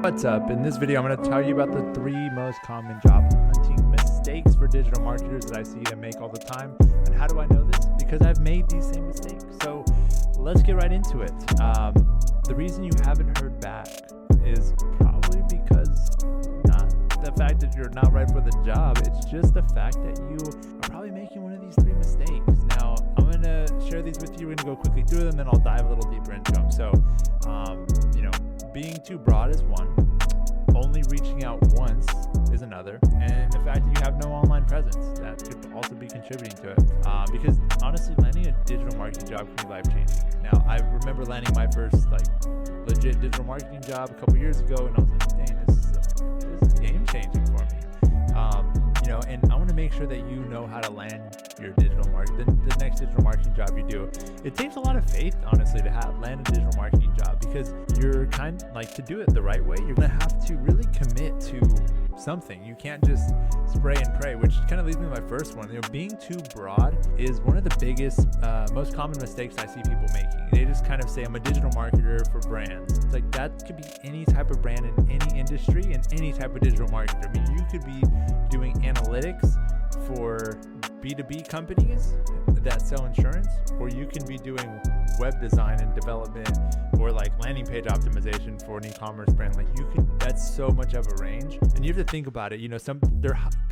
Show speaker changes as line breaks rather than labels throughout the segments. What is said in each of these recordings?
What's up? In this video, I'm going to tell you about the 3 most common job hunting mistakes for digital marketers that I see them make all the time. And how do I know this? Because I've made these same mistakes. So let's get right into it. The reason you haven't heard back is probably because not the fact that you're not right for the job. It's just the fact that you are probably making one of these 3 mistakes. Now, I'm going to share these with you. We're going to go quickly through them, then I'll dive a little deeper into them. So, being too broad is one, only reaching out once is another, and the fact that you have no online presence, that could also be contributing to it. Because honestly, landing a digital marketing job can be life-changing. Now, I remember landing my first legit digital marketing job a couple years ago, and I was like, dang, this is game-changing for me. And I want to make sure that you know how to land your digital marketing, the next digital marketing job you do. It takes a lot of faith, honestly, to land a digital marketing job, because you're to do it the right way, you're going to have to really commit to something. You can't just spray and pray, which kind of leads me to my first one. Being too broad is one of the biggest, most common mistakes I see people making. They just kind of say, I'm a digital marketer for brands. It's like, that could be any type of brand in any industry and any type of digital marketer. I mean, you could be doing analytics for B2B companies that sell insurance, or you can be doing web design and development, or landing page optimization for an e-commerce brand. That's so much of a range, and you have to think about it.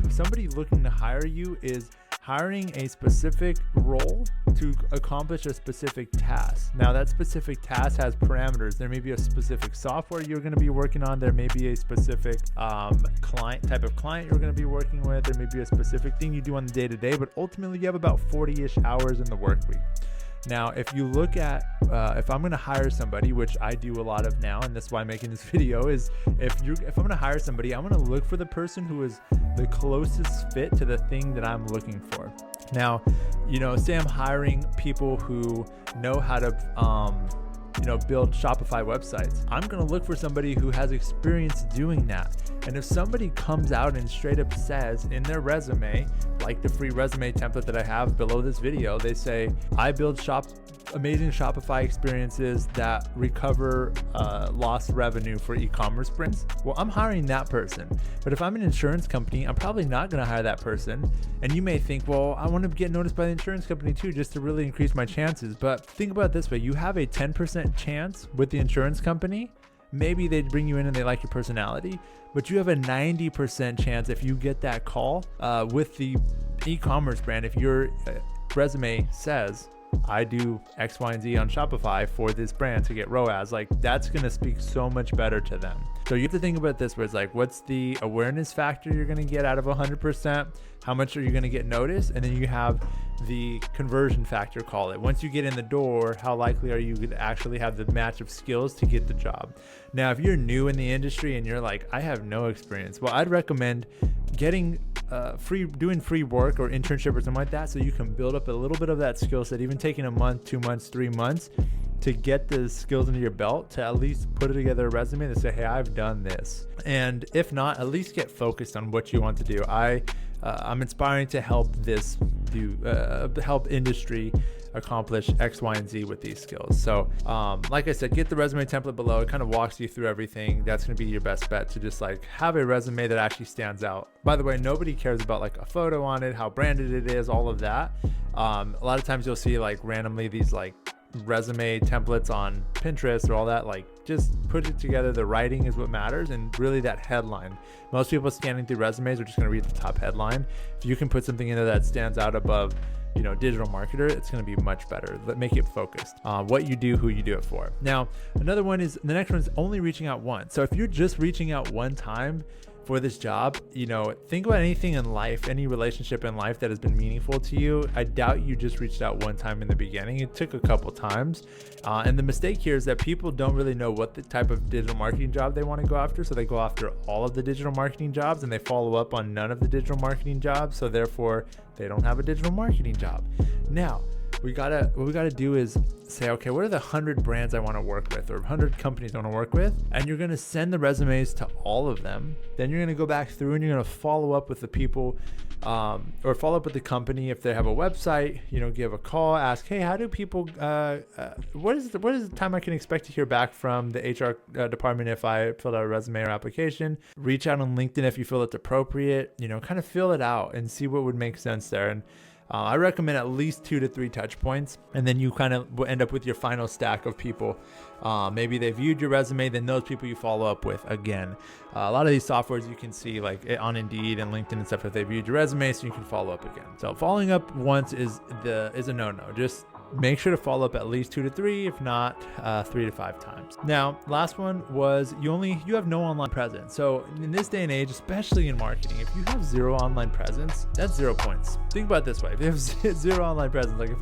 Somebody looking to hire you is hiring a specific role to accomplish a specific task. Now, that specific task has parameters. There may be a specific software you're going to be working on. There may be a specific type of client you're going to be working with. There may be a specific thing you do on the day-to-day, but ultimately you have about 40-ish hours in the work week. Now, if you look at, if I'm going to hire somebody, which I do a lot of now, and that's why I'm making this video, is if I'm going to hire somebody, I'm going to look for the person who is the closest fit to the thing that I'm looking for. Now, say I'm hiring people who know how to, build Shopify websites. I'm going to look for somebody who has experience doing that. And if somebody comes out and straight up says in their resume, like the free resume template that I have below this video, they say, I build amazing Shopify experiences that recover lost revenue for e-commerce brands. Well, I'm hiring that person. But if I'm an insurance company, I'm probably not going to hire that person. And you may think, well, I want to get noticed by the insurance company too, just to really increase my chances. But think about it this way. You have a 10% chance with the insurance company. Maybe they bring you in and they like your personality, but you have a 90% chance if you get that call with the e-commerce brand. If your resume says, I do X, Y, and Z on Shopify for this brand to get ROAS, that's going to speak so much better to them. So you have to think about this, where it's what's the awareness factor you're going to get out of 100%? How much are you going to get noticed? And then you have the conversion factor, call it. Once you get in the door, how likely are you to actually have the match of skills to get the job? Now, if you're new in the industry and you're like, I have no experience, well, I'd recommend getting doing free work or internship or something like that, so you can build up a little bit of that skill set, even taking a month, 2 months, 3 months to get the skills into your belt, to at least put together a resume that say, hey, I've done this. And if not, at least get focused on what you want to do. I'm inspiring to help help industry accomplish X, Y, and Z with these skills. So like I said, get the resume template below. It kind of walks you through everything. That's going to be your best bet, to just have a resume that actually stands out. By the way, nobody cares about a photo on it, how branded it is, all of that. A lot of times you'll see randomly these resume templates on Pinterest or all that. Just put it together. The writing is what matters, and really that headline. Most people scanning through resumes are just going to read the top headline. If you can put something in there that stands out above digital marketer, it's going to be much better. Make it focused. What you do, who you do it for. Now, another one is, the next one is only reaching out once. So if you're just reaching out one time for this job, think about anything in life, any relationship in life that has been meaningful to you. I doubt you just reached out one time in the beginning. It took a couple times. And the mistake here is that people don't really know what the type of digital marketing job they want to go after. So they go after all of the digital marketing jobs and they follow up on none of the digital marketing jobs. So therefore they don't have a digital marketing job. Now, what we gotta do is say, okay, what are the 100 brands I want to work with, or 100 companies I want to work with? And you're gonna send the resumes to all of them. Then you're gonna go back through and you're gonna follow up with the people, or follow up with the company if they have a website. Give a call, ask, hey, how do people? What is the time I can expect to hear back from the HR department if I filled out a resume or application? Reach out on LinkedIn if you feel it's appropriate. Kind of fill it out and see what would make sense there. And I recommend at least 2 to 3 touch points, and then you kind of end up with your final stack of people. Maybe they viewed your resume, then those people you follow up with again. A lot of these softwares you can see like on Indeed and LinkedIn and stuff, if they viewed your resume, so you can follow up again. So following up once is a no-no. Just make sure to follow up at least 2 to 3, if not 3 to 5 times. Now, last one was you have no online presence. So in this day and age, especially in marketing, if you have 0 online presence, that's 0 points. Think about it this way: if you have 0 online presence, like if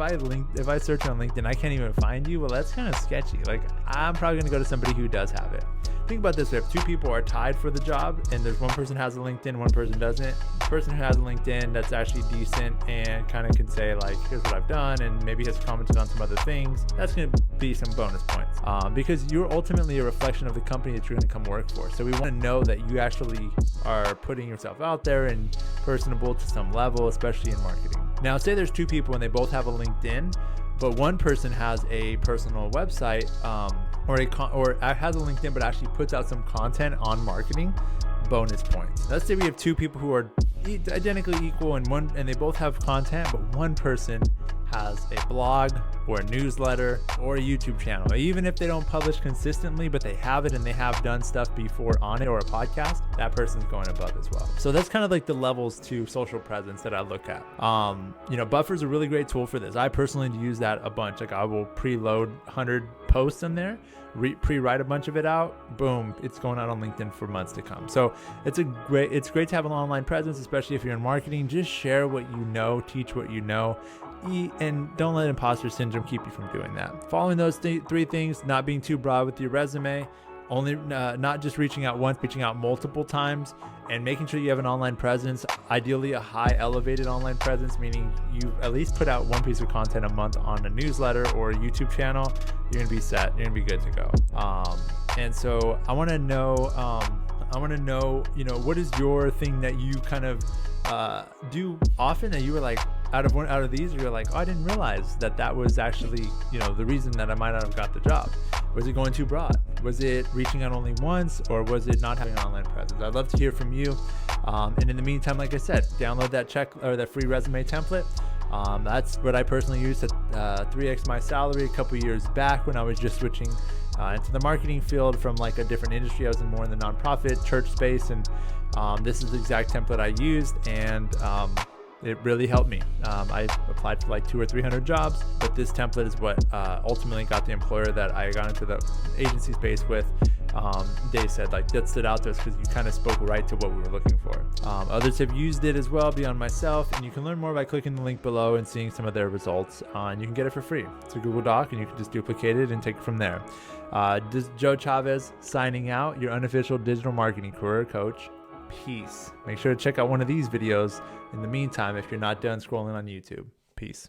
I search on LinkedIn, I can't even find you. Well, that's kind of sketchy. Like I'm probably gonna go to somebody who does have it. Think about this way: if 2 people are tied for the job and there's one person has a LinkedIn, one person doesn't, the person who has a LinkedIn that's actually decent and kind of can say like, here's what I've done, and maybe has commented on some other things, that's going to be some bonus points, because you're ultimately a reflection of the company that you're going to come work for. So we want to know that you actually are putting yourself out there and personable to some level, especially in marketing. Now, say there's 2 people and they both have a LinkedIn, but one person has a personal website, or has a LinkedIn but actually puts out some content on marketing. Bonus points. Let's say we have 2 people who are identically equal, and they both have content, but one person has a blog or a newsletter or a YouTube channel. Even if they don't publish consistently, but they have it and they have done stuff before on it, or a podcast, that person's going above as well. So that's kind of like the levels to social presence that I look at. Buffer's a really great tool for this. I personally use that a bunch. Like I will preload 100 posts in there, pre-write a bunch of it out, boom, it's going out on LinkedIn for months to come. So it's great to have an online presence, especially if you're in marketing. Just share what you know, teach what you know, and don't let imposter syndrome keep you from doing that. Following those 3 things: not being too broad with your resume, only not just reaching out once, reaching out multiple times, and making sure you have an online presence, ideally a high elevated online presence, meaning you at least put out 1 piece of content a month on a newsletter or a YouTube channel. You're gonna be set, you're gonna be good to go. And so I want to know, what is your thing that you kind of do often that you were like, out of these, you're like, oh, I didn't realize that was actually, the reason that I might not have got the job. Was it going too broad? Was it reaching out only once, or was it not having an online presence? I'd love to hear from you. And in the meantime, like I said, download that free resume template. That's what I personally used to 3x my salary a couple years back when I was just switching into the marketing field from like a different industry. I was more in the nonprofit church space, and this is the exact template I used, and it really helped me. I applied for like 200 or 300 jobs, but this template is what ultimately got the employer that I got into the agency space with. They said like that stood out to us because you kind of spoke right to what we were looking for. Others have used it as well beyond myself, and you can learn more by clicking the link below and seeing some of their results, and you can get it for free. It's a Google Doc, and you can just duplicate it and take it from there. This is Joe Chavez signing out, your unofficial digital marketing career coach. Peace. Make sure to check out one of these videos in the meantime if you're not done scrolling on YouTube. Peace.